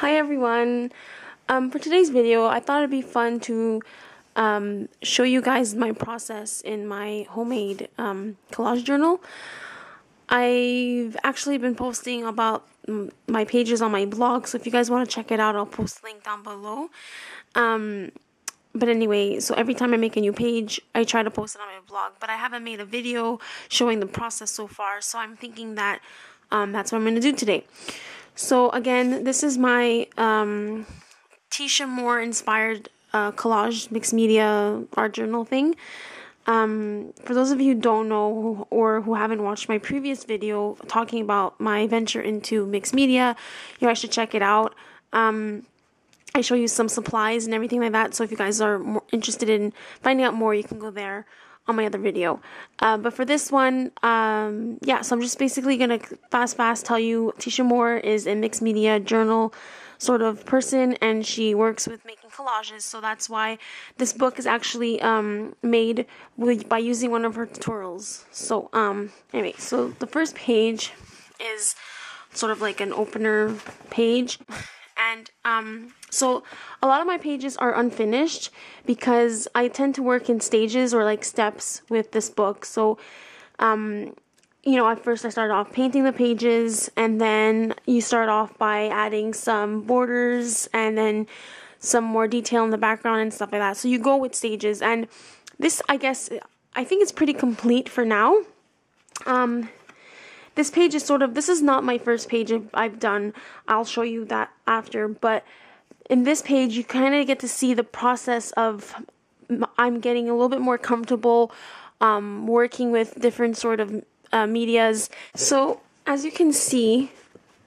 Hi everyone. For today's video, I thought it'd be fun to show you guys my process in my homemade collage journal. I've actually been posting about my pages on my blog, so if you guys want to check it out, I'll post the link down below. But anyway, so every time I make a new page, I try to post it on my blog, but I haven't made a video showing the process so far, so I'm thinking that that's what I'm going to do today. So again, this is my Tisha Moore inspired collage mixed media art journal thing. For those of you who don't know or who haven't watched my previous video talking about my venture into mixed media, you guys should check it out. I show you some supplies and everything like that, so if you guys are more interested in finding out more, you can go there on my other video. But for this one, yeah, so I'm just basically gonna fast tell you Tisha Moore is a mixed media journal sort of person, and she works with making collages, so that's why this book is actually made by using one of her tutorials. So anyway, so the first page is sort of like an opener page. And so a lot of my pages are unfinished because I tend to work in stages or like steps with this book. So, you know, at first I started off painting the pages, and then you start off by adding some borders and then some more detail in the background and stuff like that. So you go with stages, and this, I think it's pretty complete for now. This page is sort of, this is not my first page I've done. I'll show you that after. But in this page, you kind of get to see the process of, I'm getting a little bit more comfortable working with different sort of medias. So as you can see,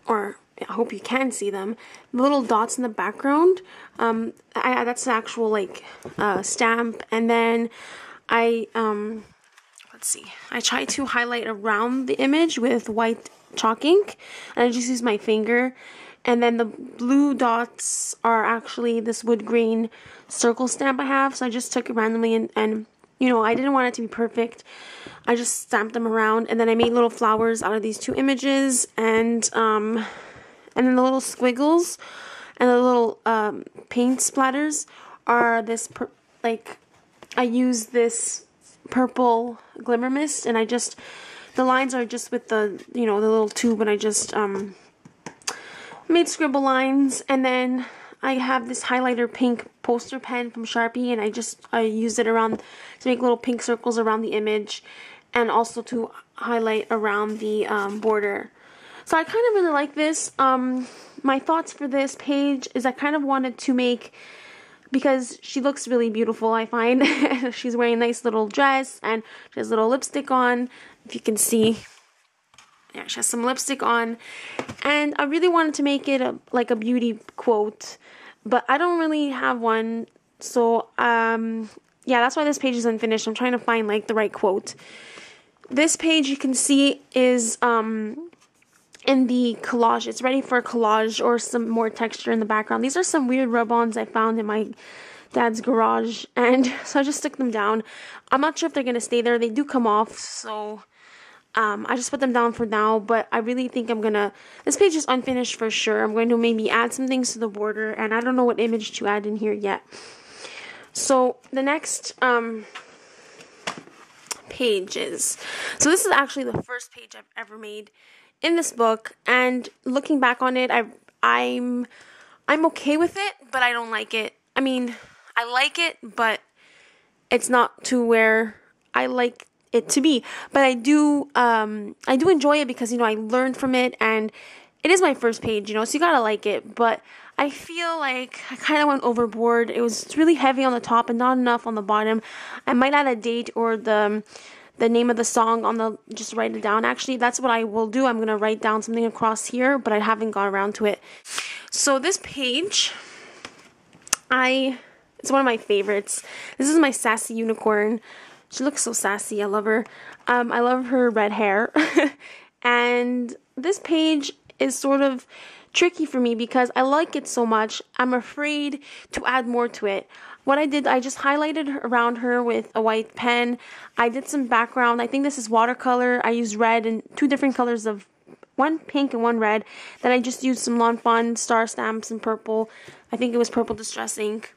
or I hope you can see them, the little dots in the background, that's the actual like stamp. And then let's see, I try to highlight around the image with white chalk ink, and I just use my finger. And then the blue dots are actually this wood grain circle stamp I have, so I just took it randomly, and you know, I didn't want it to be perfect. I just stamped them around, and then I made little flowers out of these two images, and then the little squiggles and the little paint splatters are this, like, I use this purple glimmer mist, and the lines are just with the, you know, the little tube, and I just made scribble lines. And then I have this highlighter pink poster pen from Sharpie, and I use it around to make little pink circles around the image, and also to highlight around the border. So I kind of really like this. My thoughts for this page is I kind of wanted to make, because she looks really beautiful, I find. She's wearing a nice little dress, and she has a little lipstick on, if you can see. Yeah, she has some lipstick on, and I really wanted to make it like a beauty quote, but I don't really have one, so yeah, that's why this page is unfinished. I'm trying to find like the right quote. This page, you can see, is in the collage. It's ready for a collage or some more texture in the background. These are some weird rub-ons I found in my dad's garage, and so I just stuck them down. I'm not sure if they're going to stay there. They do come off, so I just put them down for now, but I really think this page is unfinished for sure. I'm going to maybe add some things to the border, and I don't know what image to add in here yet. So the next page is, so this is actually the first page I've ever made in this book, and looking back on it, I'm okay with it, but I don't like it. I mean, I like it, but it's not to where I like it to be. But I do enjoy it because, you know, I learned from it, and it is my first page, you know, so you gotta like it. But I feel like I kind of went overboard. It's really heavy on the top and not enough on the bottom. I might add a date or the name of the song just write it down. Actually, that's what I will do. I'm going to write down something across here, but I haven't got around to it. So this page, it's one of my favorites. This is my sassy unicorn. She looks so sassy. I love her. I love her red hair. And this page is sort of tricky for me because I like it so much. I'm afraid to add more to it. What I did, I just highlighted around her with a white pen. I did some background. I think this is watercolor. I used red and two different colors of one pink and one red. Then I just used some Lawn Fawn star stamps in purple. I think it was purple distress ink.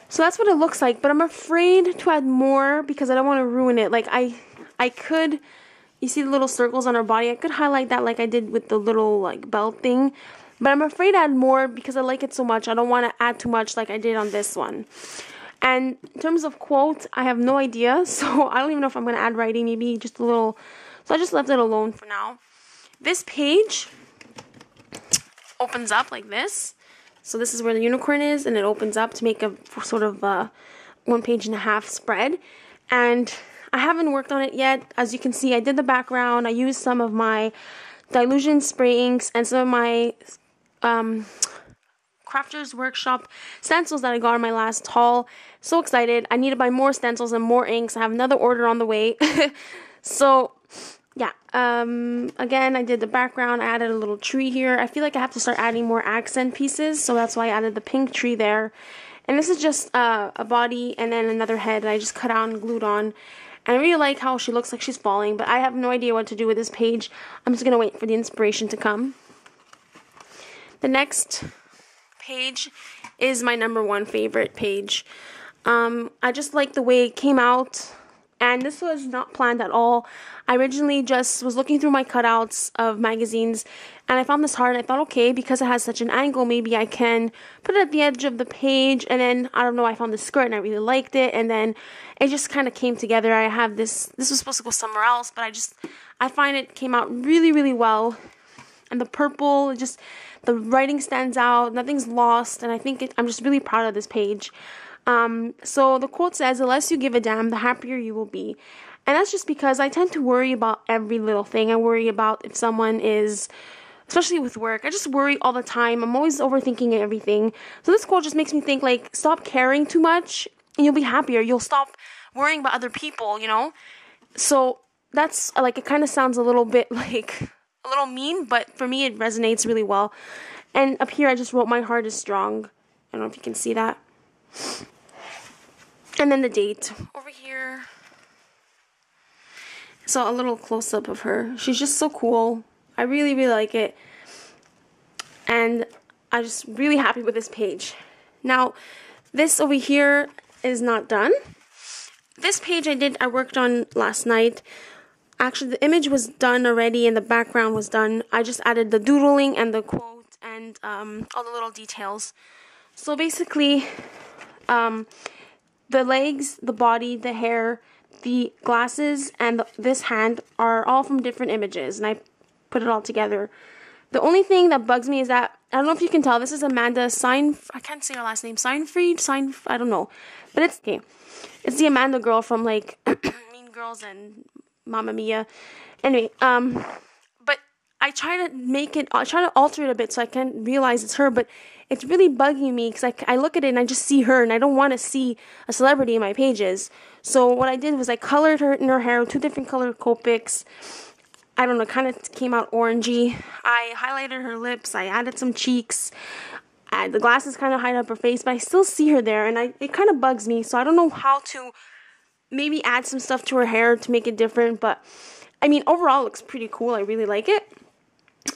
So that's what it looks like, but I'm afraid to add more because I don't want to ruin it. Like I could, you see the little circles on her body, I could highlight that like I did with the little like belt thing, but I'm afraid to add more because I like it so much. I don't want to add too much like I did on this one. And in terms of quotes, I have no idea, so I don't even know if I'm going to add writing, maybe just a little, so I just left it alone for now. This page opens up like this. So this is where the unicorn is, and it opens up to make a sort of 1.5 page spread. And I haven't worked on it yet. As you can see, I did the background. I used some of my Dilution spray inks and some of my Crafters Workshop stencils that I got on my last haul. So excited. I need to buy more stencils and more inks. I have another order on the way. So yeah, again, I did the background. I added a little tree here. I feel like I have to start adding more accent pieces, so that's why I added the pink tree there. And this is just a body and then another head that I just cut out and glued on. And I really like how she looks like she's falling, but I have no idea what to do with this page. I'm just going to wait for the inspiration to come. The next page is my #1 favorite page. I just like the way it came out. And this was not planned at all. I originally just was looking through my cutouts of magazines, and I found this hard, and I thought, okay, because it has such an angle, maybe I can put it at the edge of the page. And then, I don't know, I found the skirt, and I really liked it, and then it just kind of came together. I have this was supposed to go somewhere else, but I find it came out really, really well. And the purple, the writing stands out, nothing's lost, and I think I'm just really proud of this page. So the quote says, "The less you give a damn, the happier you will be." And that's just because I tend to worry about every little thing. I worry about if someone is, especially with work, I just worry all the time. I'm always overthinking everything. So this quote just makes me think, like, stop caring too much and you'll be happier. You'll stop worrying about other people, you know? So that's, like, it kind of sounds a little bit like a little mean, but for me it resonates really well. And up here I just wrote, "My heart is strong." I don't know if you can see that. And then the date over here. So a little close-up of her. She's just so cool. I really, really like it. And I'm just really happy with this page. Now, this over here is not done. This page I worked on last night. Actually, the image was done already and the background was done. I just added the doodling and the quote and all the little details. So basically, the legs, the body, the hair, the glasses, and this hand are all from different images, and I put it all together. The only thing that bugs me is that, I don't know if you can tell, this is Amanda I can't say her last name, Seinfried, I don't know, but it's okay. It's the Amanda girl from, like, Mean Girls and Mamma Mia. Anyway, but I try to alter it a bit so I can realize it's her, but it's really bugging me because I look at it and I just see her and I don't want to see a celebrity in my pages. So what I did was I colored her in her hair with 2 different colored Copics. I don't know, kind of came out orangey. I highlighted her lips. I added some cheeks. The glasses kind of hide up her face, but I still see her there, and it kind of bugs me. So I don't know how to maybe add some stuff to her hair to make it different. But I mean, overall, it looks pretty cool. I really like it.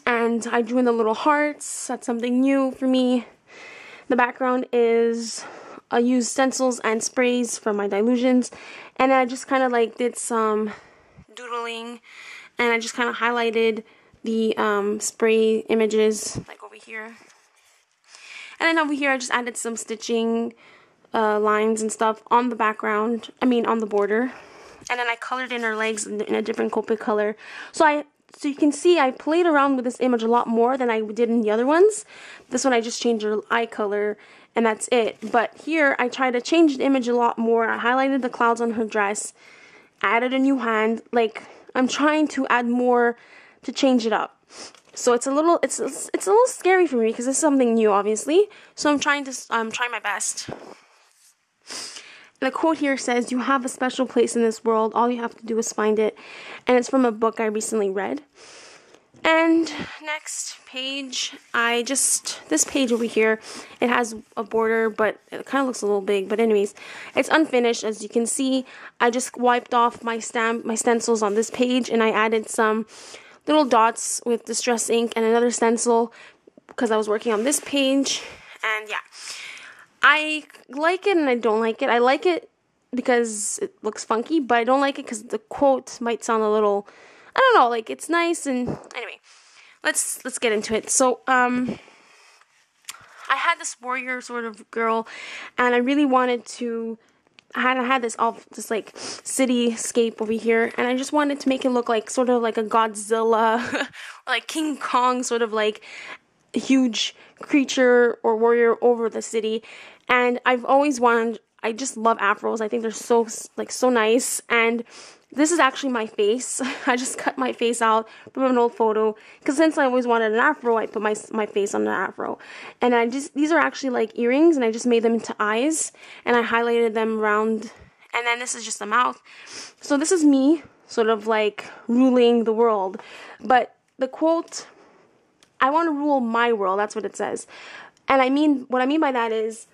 And I drew in the little hearts. That's something new for me. The background is, I used stencils and sprays from my Dilutions. And I just kind of like did some doodling. And I just kind of highlighted the spray images, like over here. And then over here I just added some stitching lines and stuff on the background. On the border. And then I colored in her legs in a different Copic color. So you can see I played around with this image a lot more than I did in the other ones. This one I just changed her eye color and that's it. But here I tried to change the image a lot more. I highlighted the clouds on her dress. Added a new hand. Like, I'm trying to add more to change it up. So it's a little scary for me because it's something new, obviously. So I'm trying my best. The quote here says, "You have a special place in this world. All you have to do is find it." And it's from a book I recently read. And next page, this page over here, it has a border, but it kind of looks a little big. But anyways, it's unfinished, as you can see. I just wiped off my stencils on this page, and I added some little dots with distress ink and another stencil because I was working on this page. And yeah, I like it and I don't like it. I like it because it looks funky, but I don't like it because the quote might sound a little, I don't know, like it's nice. And anyway, let's get into it. So I had this warrior sort of girl, and I really wanted to, I had this like cityscape over here, and I just wanted to make it look like sort of like a Godzilla or like King Kong, sort of like huge creature or warrior over the city. And I've always wanted, I just love afros. I think they're so nice. And this is actually my face. I just cut my face out from an old photo because since I always wanted an afro, I put my face on an afro. And these are actually like earrings, and I just made them into eyes, and I highlighted them around. And then this is just the mouth. So this is me sort of like ruling the world. But the quote, I want to rule my world. That's what it says. And what I mean by that is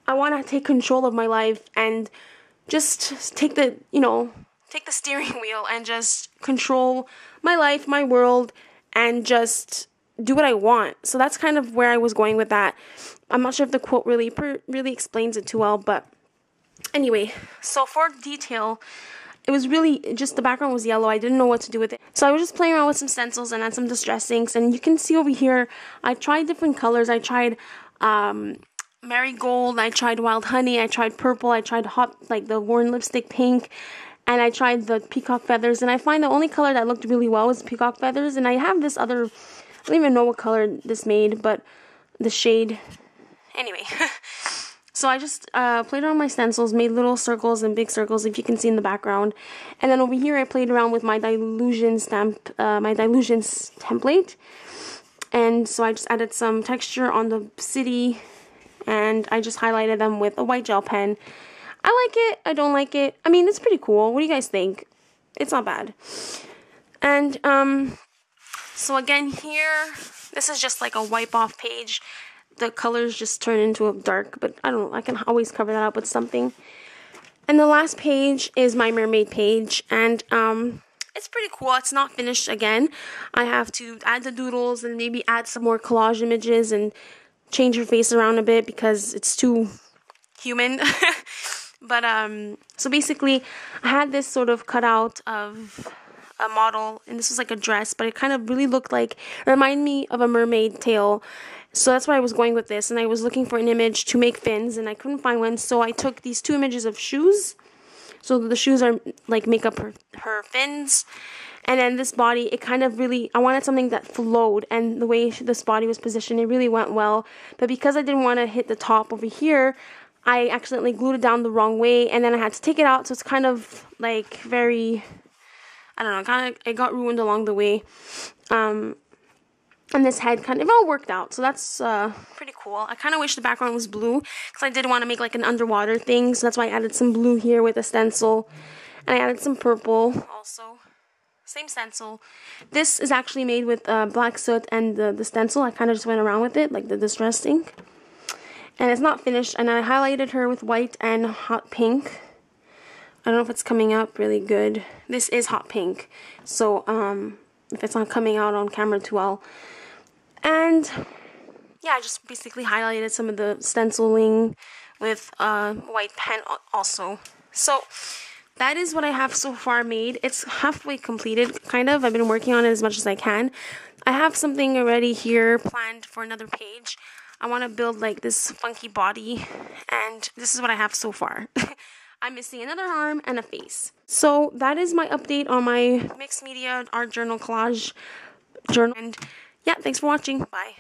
I want to take control of my life and just take the steering wheel and just control my life, my world, and just do what I want. So that's kind of where I was going with that. I'm not sure if the quote really explains it too well, but anyway, so for detail, it was really just the background was yellow. I didn't know what to do with it. So I was just playing around with some stencils and then some distress inks. And you can see over here, I tried different colors. I tried marigold, I tried wild honey, I tried purple, I tried like the worn lipstick pink, and I tried the peacock feathers. And I find the only color that looked really well was peacock feathers. And I have this other, I don't even know what color this made, but the shade. Anyway, so I just played around my stencils, made little circles and big circles, if you can see in the background. And then over here, I played around with my Dilution template. And so I just added some texture on the city, and I just highlighted them with a white gel pen. I like it. I don't like it. I mean, it's pretty cool. What do you guys think? It's not bad. And so again here, this is just like a wipe off page. The colors just turn into a dark, but I don't know. I can always cover that up with something. And the last page is my mermaid page, and it's pretty cool. It's not finished again. I have to add the doodles and maybe add some more collage images and change her face around a bit because it's too human. But so basically I had this sort of cutout of a model, and this was like a dress, but it kind of really looked like, it reminded me of a mermaid tail. So that's why I was going with this, and I was looking for an image to make fins, and I couldn't find one. So I took these two images of shoes. So the shoes are like make up her fins. And then this body, it kind of really, I wanted something that flowed, and the way this body was positioned, it really went well. But because I didn't want to hit the top over here, I accidentally glued it down the wrong way, and then I had to take it out, so it's kind of like very, I don't know, it got ruined along the way. And this head it all worked out, so that's pretty cool. I kind of wish the background was blue, because I did want to make like an underwater thing, so that's why I added some blue here with a stencil, and I added some purple also. Same stencil. This is actually made with black soot and the stencil. I kind of just went around with it, like the distress ink. And it's not finished, and I highlighted her with white and hot pink. I don't know if it's coming up really good. This is hot pink, so if it's not coming out on camera too well. And yeah, I just basically highlighted some of the stenciling with white pen also. So that is what I have so far made. It's halfway completed, kind of. I've been working on it as much as I can. I have something already here planned for another page. I want to build like this funky body, and this is what I have so far. I'm missing another arm and a face. So that is my update on my mixed media art journal collage journal. And yeah, thanks for watching. Bye.